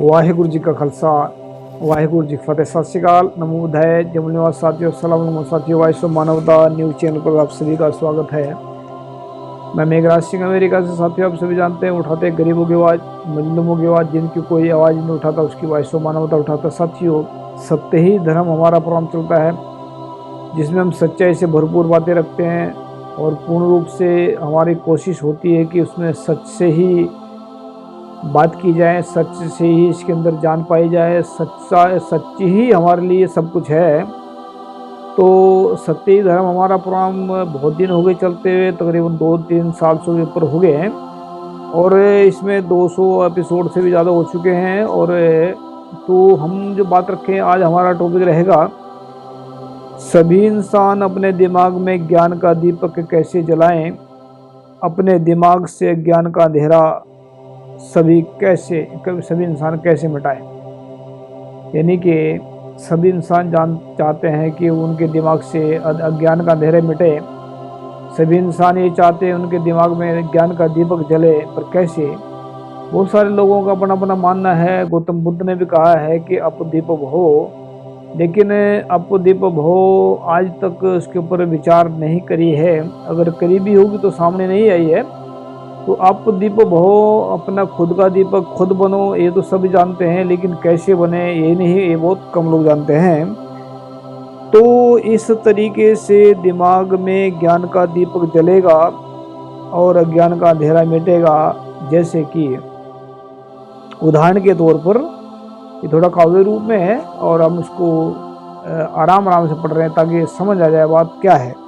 वाहिगुरु जी का खालसा वाहिगुरु जी की फतेह। सत श्री अकाल, नमो बुद्धाय, जय निवास साथियों, सलाम नमो साथियों। वॉइस ऑफ मानवता न्यूज चैनल पर आप सभी का स्वागत है। मैं मेघराज सिंह अमेरिका से। साथियों, आप सभी जानते हैं, उठाते गरीबों की आवाज़, मजलूमों की आवाज़, जिनकी कोई आवाज़ नहीं उठाता उसकी वॉइस ऑफ मानवता उठाता। साथियों, सत्य ही धर्म हमारा प्रोग्राम चलता है, जिसमें हम सच्चाई से भरपूर बातें रखते हैं और पूर्ण रूप से हमारी कोशिश होती है कि उसमें सच से ही बात की जाए, सच से ही इसके अंदर जान पाई जाए। सच ही हमारे लिए सब कुछ है। तो सत्य ही धर्म हमारा प्रोग्राम बहुत दिन हो गए चलते हुए, तकरीबन 2-3 साल से ऊपर हो गए हैं और इसमें 200 एपिसोड से भी ज़्यादा हो चुके हैं। और तो हम जो बात रखें, आज हमारा टॉपिक रहेगा, सभी इंसान अपने दिमाग में ज्ञान का दीपक कैसे जलाएं, अपने दिमाग से ज्ञान का अंधेरा सभी इंसान कैसे मिटाएं। यानी कि सभी इंसान चाहते हैं कि उनके दिमाग से अज्ञान का अंधेरे मिटे। सभी इंसान ये चाहते हैं उनके दिमाग में ज्ञान का दीपक जले, पर कैसे? बहुत सारे लोगों का अपना अपना मानना है। गौतम बुद्ध ने भी कहा है कि अप दीप भो, लेकिन अप दीप भो आज तक उसके ऊपर विचार नहीं करी है। अगर करी भी होगी तो सामने नहीं आई है। तो आप दीप भो, अपना खुद का दीपक खुद बनो, ये तो सभी जानते हैं, लेकिन कैसे बने ये नहीं, ये बहुत कम लोग जानते हैं। तो इस तरीके से दिमाग में ज्ञान का दीपक जलेगा और अज्ञान का अंधेरा मिटेगा। जैसे कि उदाहरण के तौर पर, ये थोड़ा काव्य रूप में है और हम इसको आराम आराम से पढ़ रहे हैं ताकि समझ आ जाए बात क्या है।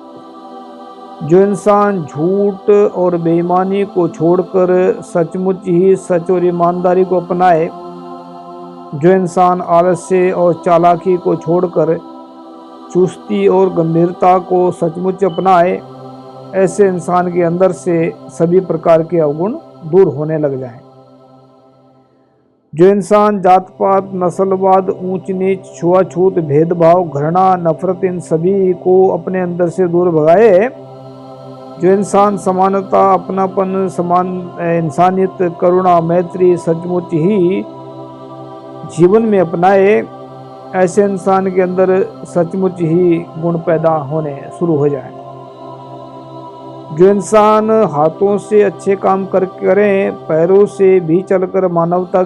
जो इंसान झूठ और बेईमानी को छोड़कर सचमुच ही सच और ईमानदारी को अपनाए, जो इंसान आलस्य और चालाकी को छोड़कर चुस्ती और गंभीरता को सचमुच अपनाए, ऐसे इंसान के अंदर से सभी प्रकार के अवगुण दूर होने लग जाएं। जो इंसान जात पात, नस्लवाद, ऊंच नीच, छुआछूत, भेदभाव, घृणा, नफरत, इन सभी को अपने अंदर से दूर भगाए, जो इंसान समानता, अपनापन, समान इंसानियत, करुणा, मैत्री सचमुच ही जीवन में अपनाए, ऐसे इंसान के अंदर सचमुच ही गुण पैदा होने शुरू हो जाए। जो इंसान हाथों से अच्छे काम करें, पैरों से भी चलकर मानवता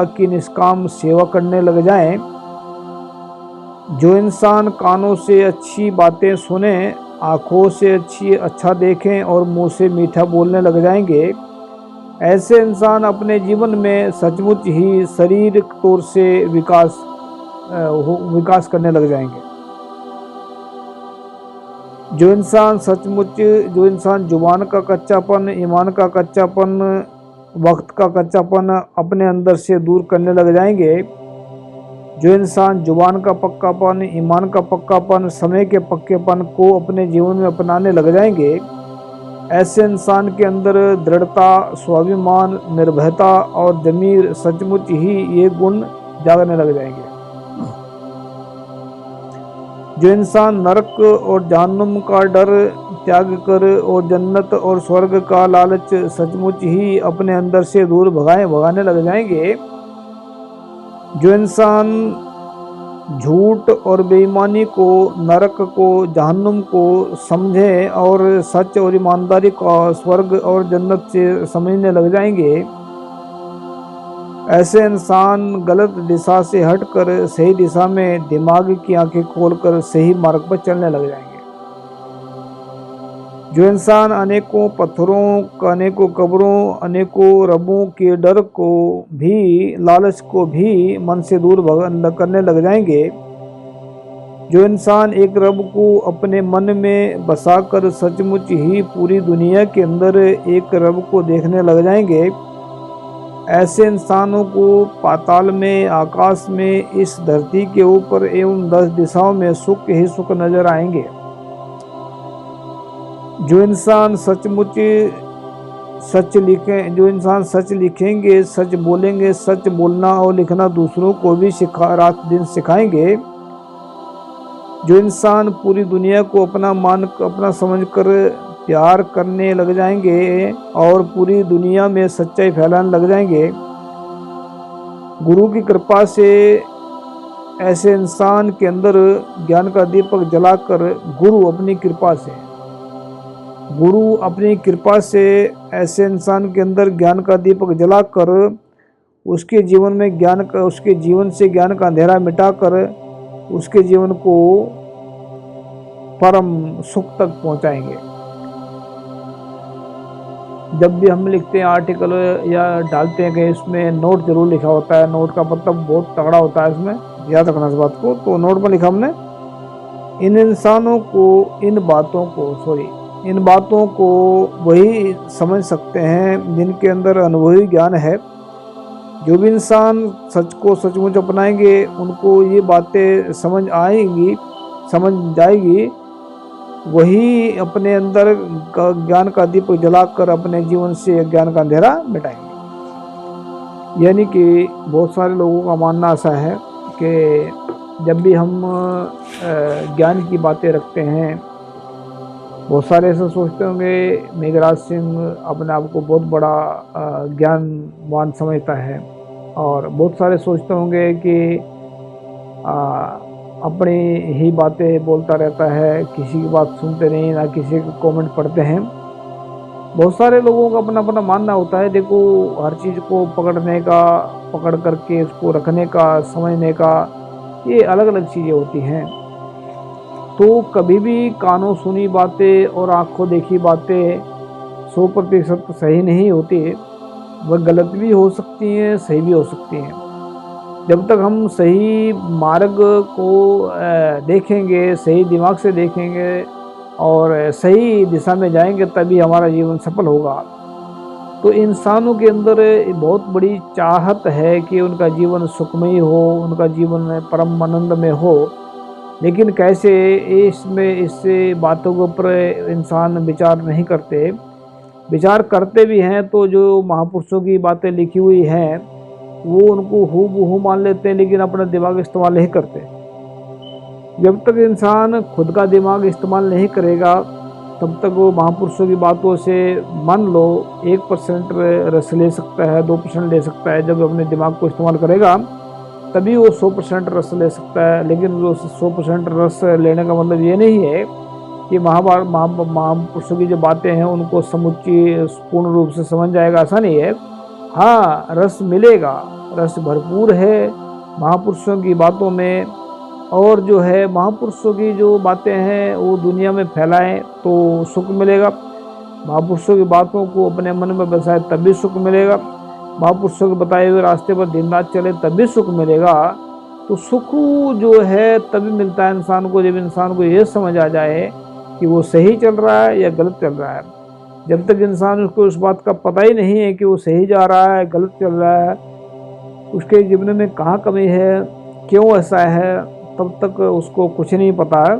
की निष्काम सेवा करने लग जाएं, जो इंसान कानों से अच्छी बातें सुने, आँखों से अच्छा देखें और मुंह से मीठा बोलने लग जाएंगे, ऐसे इंसान अपने जीवन में सचमुच ही शारीरिक तौर से विकास करने लग जाएंगे। जो इंसान जुबान का कच्चापन, ईमान का कच्चापन, वक्त का कच्चापन अपने अंदर से दूर करने लग जाएंगे, जो इंसान जुबान का पक्कापन, ईमान का पक्कापन, समय के पक्केपन को अपने जीवन में अपनाने लग जाएंगे, ऐसे इंसान के अंदर दृढ़ता, स्वाभिमान, निर्भयता और ज़मीर सचमुच ही ये गुण जागने लग जाएंगे। जो इंसान नरक और जहन्नुम का डर त्याग कर और जन्नत और स्वर्ग का लालच सचमुच ही अपने अंदर से दूर भगाने लग जाएंगे, जो इंसान झूठ और बेईमानी को, नरक को, जहन्नुम को समझे और सच और ईमानदारी को स्वर्ग और जन्नत से समझने लग जाएंगे, ऐसे इंसान गलत दिशा से हटकर सही दिशा में दिमाग की आंखें खोलकर सही मार्ग पर चलने लग जाएंगे। जो इंसान अनेकों पत्थरों, अनेकों कब्रों, अनेकों रबों के डर को भी, लालच को भी मन से दूर करने लग जाएंगे, जो इंसान एक रब को अपने मन में बसाकर सचमुच ही पूरी दुनिया के अंदर एक रब को देखने लग जाएंगे, ऐसे इंसानों को पाताल में, आकाश में, इस धरती के ऊपर एवं 10 दिशाओं में सुख ही सुख नजर आएंगे। जो इंसान सच लिखेंगे, सच बोलेंगे, सच बोलना और लिखना दूसरों को भी रात दिन सिखाएंगे, जो इंसान पूरी दुनिया को अपना समझकर प्यार करने लग जाएंगे और पूरी दुनिया में सच्चाई फैलाने लग जाएंगे, गुरु की कृपा से ऐसे इंसान के अंदर ज्ञान का दीपक जलाकर गुरु अपनी कृपा से ऐसे इंसान के अंदर ज्ञान का दीपक जलाकर उसके जीवन से ज्ञान का अंधेरा मिटाकर उसके जीवन को परम सुख तक पहुंचाएंगे। जब भी हम लिखते हैं आर्टिकल या डालते हैं कि इसमें नोट जरूर लिखा होता है, नोट का मतलब बहुत तगड़ा होता है, इसमें याद रखना इस बात को। तो नोट में लिखा हमने, इन बातों को वही समझ सकते हैं जिनके अंदर अनुभवी ज्ञान है। जो भी इंसान सच को सचमुच अपनाएंगे उनको ये बातें समझ जाएगी, वही अपने अंदर ज्ञान का दीपक जलाकर अपने जीवन से ज्ञान का अंधेरा मिटाएंगे। यानी कि बहुत सारे लोगों का मानना ऐसा है कि जब भी हम ज्ञान की बातें रखते हैं, बहुत सारे ऐसा सोचते होंगे मेघराज सिंह अपने आप को बहुत बड़ा ज्ञानवान समझता है, और बहुत सारे सोचते होंगे कि अपनी ही बातें बोलता रहता है, किसी की बात सुनते नहीं, ना किसी के कमेंट पढ़ते हैं। बहुत सारे लोगों का अपना अपना मानना होता है। देखो, हर चीज़ को पकड़ करके उसको रखने का, समझने का, ये अलग अलग चीज़ें होती हैं। तो कभी भी कानों सुनी बातें और आंखों देखी बातें 100% सही नहीं होती, वह गलत भी हो सकती हैं, सही भी हो सकती हैं। जब तक हम सही मार्ग को देखेंगे, सही दिमाग से देखेंगे और सही दिशा में जाएंगे, तभी हमारा जीवन सफल होगा। तो इंसानों के अंदर बहुत बड़ी चाहत है कि उनका जीवन सुखमय हो, उनका जीवन परम आनंद में हो, लेकिन कैसे इससे बातों के ऊपर इंसान विचार नहीं करते। विचार करते भी हैं तो जो महापुरुषों की बातें लिखी हुई हैं वो उनको हूबहू मान लेते हैं, लेकिन अपना दिमाग इस्तेमाल नहीं करते। जब तक इंसान खुद का दिमाग इस्तेमाल नहीं करेगा, तब तक वो महापुरुषों की बातों से मान लो 1% रस ले सकता है, 2% ले सकता है। जब अपने दिमाग को इस्तेमाल करेगा तभी वो 100% रस ले सकता है। लेकिन वो 100% रस लेने का मतलब ये नहीं है कि महापुरुषों की जो बातें हैं उनको समुच्ची पूर्ण रूप से समझ जाएगा, ऐसा नहीं है। हाँ, रस मिलेगा, रस भरपूर है महापुरुषों की बातों में। और जो है महापुरुषों की जो बातें हैं वो दुनिया में फैलाएं तो सुख मिलेगा। महापुरुषों की बातों को अपने मन में बसाए तभी सुख मिलेगा। महापुरुषों के बताए हुए रास्ते पर दिन रात चले तभी सुख मिलेगा। तो सुख जो है तभी मिलता है इंसान को, जब इंसान को ये समझ आ जाए कि वो सही चल रहा है या गलत चल रहा है। जब तक इंसान उसको उस बात का पता ही नहीं है कि वो सही जा रहा है, गलत चल रहा है, उसके जीवन में कहाँ कमी है, क्यों ऐसा है, तब तक उसको कुछ नहीं पता है।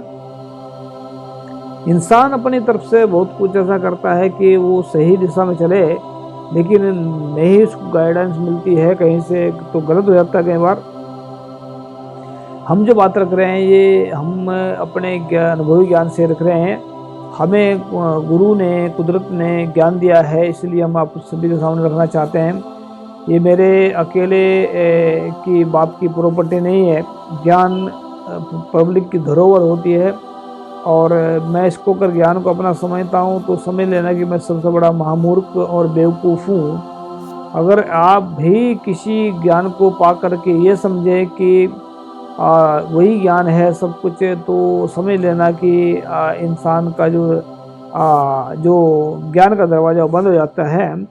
इंसान अपनी तरफ से बहुत कुछ ऐसा करता है कि वो सही दिशा में चले, लेकिन नहीं उसको गाइडेंस मिलती है कहीं से तो गलत हो जाता है कई बार। हम जो बात रख रहे हैं ये हम अपने अनुभवी ज्ञान से रख रहे हैं। हमें गुरु ने, कुदरत ने ज्ञान दिया है, इसलिए हम आप सभी के सामने रखना चाहते हैं। ये मेरे अकेले की बाप की प्रॉपर्टी नहीं है। ज्ञान पब्लिक की धरोहर होती है, और मैं इसको कर ज्ञान को अपना समझता हूँ तो समझ लेना कि मैं सबसे बड़ा महामूर्ख और बेवकूफ़ हूँ। अगर आप भी किसी ज्ञान को पा करके ये समझे कि वही ज्ञान है सब कुछ, तो समझ लेना कि इंसान का जो ज्ञान का दरवाज़ा बंद हो जाता है।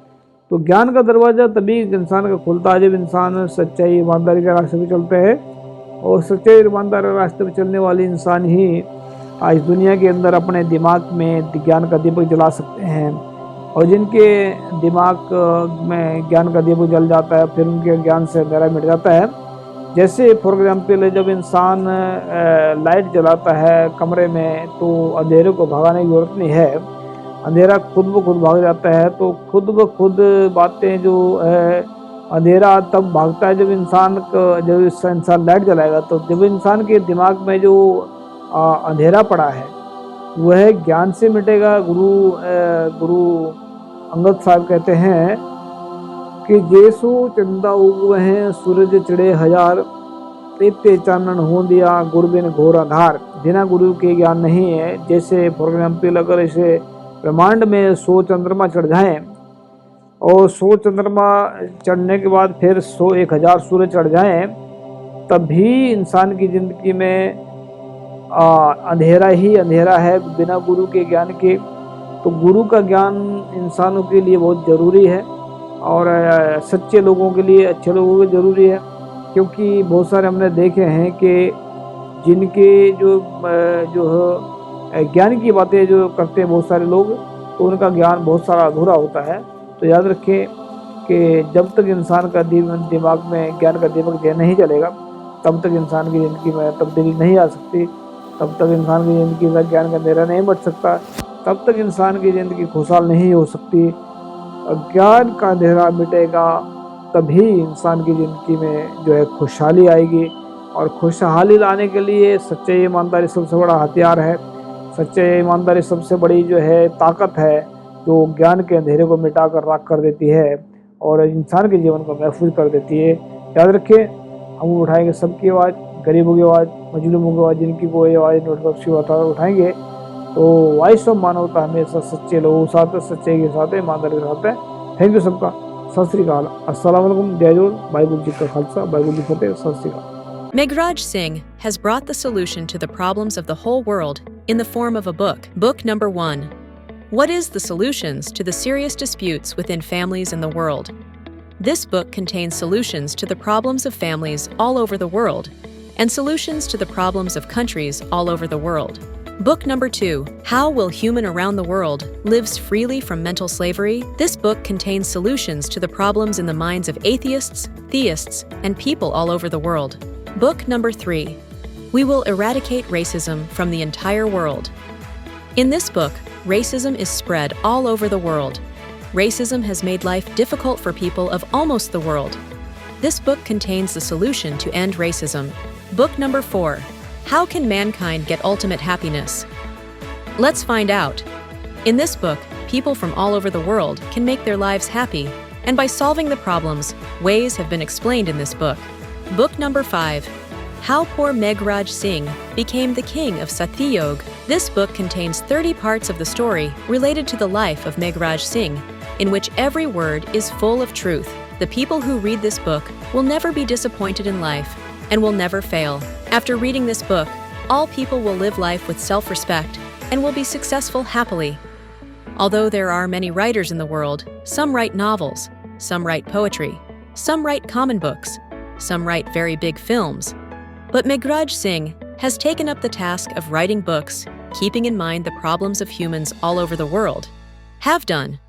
तो ज्ञान का दरवाज़ा तभी इंसान का खुलता है जब इंसान सच्चाई ईमानदारी के रास्ते पर चलते हैं, और सच्चाई ईमानदारी रास्ते पर चलने वाले इंसान ही आज दुनिया के अंदर अपने दिमाग में ज्ञान का दीपक जला सकते हैं। और जिनके दिमाग में ज्ञान का दीपक जल जाता है, फिर उनके ज्ञान से अंधेरा मिट जाता है। जैसे फॉर एग्जाम्पल जब इंसान लाइट जलाता है कमरे में, तो अंधेरे को भगाने की जरूरत नहीं है, अंधेरा खुद ब खुद भाग जाता है। तो खुद ब खुद बातें जो है, अंधेरा तब भागता है जब इंसान लाइट जलाएगा। तो जब इंसान के दिमाग में जो अंधेरा पड़ा है वह ज्ञान से मिटेगा। गुरु अंगद साहब कहते हैं कि जैसो चंदा उगवे हैं सूरज चढ़े हजार, ते चानन हो दिया गुरु बिन घोर आधार। बिना गुरु के ज्ञान नहीं है। जैसे फॉर एग्जाम्पल अगर इसे ब्रह्मांड में 100 चंद्रमा चढ़ जाएं और 100 चंद्रमा चढ़ने के बाद फिर 1,000 सूरज चढ़ जाएं, तब भी इंसान की जिंदगी में अंधेरा ही अंधेरा है बिना गुरु के ज्ञान के। तो गुरु का ज्ञान इंसानों के लिए बहुत ज़रूरी है और सच्चे लोगों के लिए, अच्छे लोगों के ज़रूरी है। क्योंकि बहुत सारे हमने देखे हैं कि जिनके जो ज्ञान की बातें जो करते हैं बहुत सारे लोग, तो उनका ज्ञान बहुत सारा अधूरा होता है। तो याद रखें कि जब तक इंसान का दिमाग में ज्ञान का दीपक नहीं चलेगा, तब तक इंसान की ज़िंदगी में तब्दीली नहीं आ सकती, तब तक इंसान की ज़िंदगी का ज्ञान का अंधेरा नहीं बढ़ सकता, तब तक इंसान की ज़िंदगी खुशहाल नहीं हो सकती। ज्ञान का अंधेरा मिटेगा तभी इंसान की ज़िंदगी में जो है खुशहाली आएगी। और खुशहाली लाने के लिए सच्चाई ईमानदारी सबसे बड़ा हथियार है। सच्चाई ईमानदारी सबसे बड़ी जो है ताकत है, जो ज्ञान के अंधेरे को मिटा कर राख कर देती है और इंसान के जीवन को महफूज कर देती है। याद रखें, हम उठाएंगे सबकी आवाज़, गरीबों की आवाज़, मजलूमों की आवाज़, जिनकी कोई आवाज़ नोटिफिकेशन उठाएंगे। तो वॉइस ऑफ मानवता हमेशा सच्चे लोगों के साथ है, सच्चाई के साथ है, ईमानदारी के साथ है। थैंक यू सबका। सत श्री अकाल, अस्सलाम वालेकुम, जय जोर, वाहिगुरू जी का खालसा, वाहिगुरू जी फतेह, सत श्री अकाल। Meghraj Singh has brought the solution to the problems of the whole world in the form of a book. Book number 1. What is the solutions to the serious disputes within families in the world? This book contains solutions to the problems of families all over the world and solutions to the problems of countries all over the world. Book number 2. How will human around the world lives freely from mental slavery? This book contains solutions to the problems in the minds of atheists, theists, and people all over the world. Book number 3. We will eradicate racism from the entire world. In this book, racism is spread all over the world. Racism has made life difficult for people of almost the world. This book contains the solution to end racism. Book number 4. How can mankind get ultimate happiness? Let's find out. In this book, people from all over the world can make their lives happy, and by solving the problems, ways have been explained in this book. Book number 5. How poor Meghraj Singh became the king of Satyayog. This book contains 30 parts of the story related to the life of Meghraj Singh, in which every word is full of truth. The people who read this book will never be disappointed in life and will never fail. After reading this book, all people will live life with self-respect and will be successful happily. Although there are many writers in the world, some write novels, some write poetry, some write common books, some write very big films. But Meghraj Singh has taken up the task of writing books, keeping in mind the problems of humans all over the world. Have done.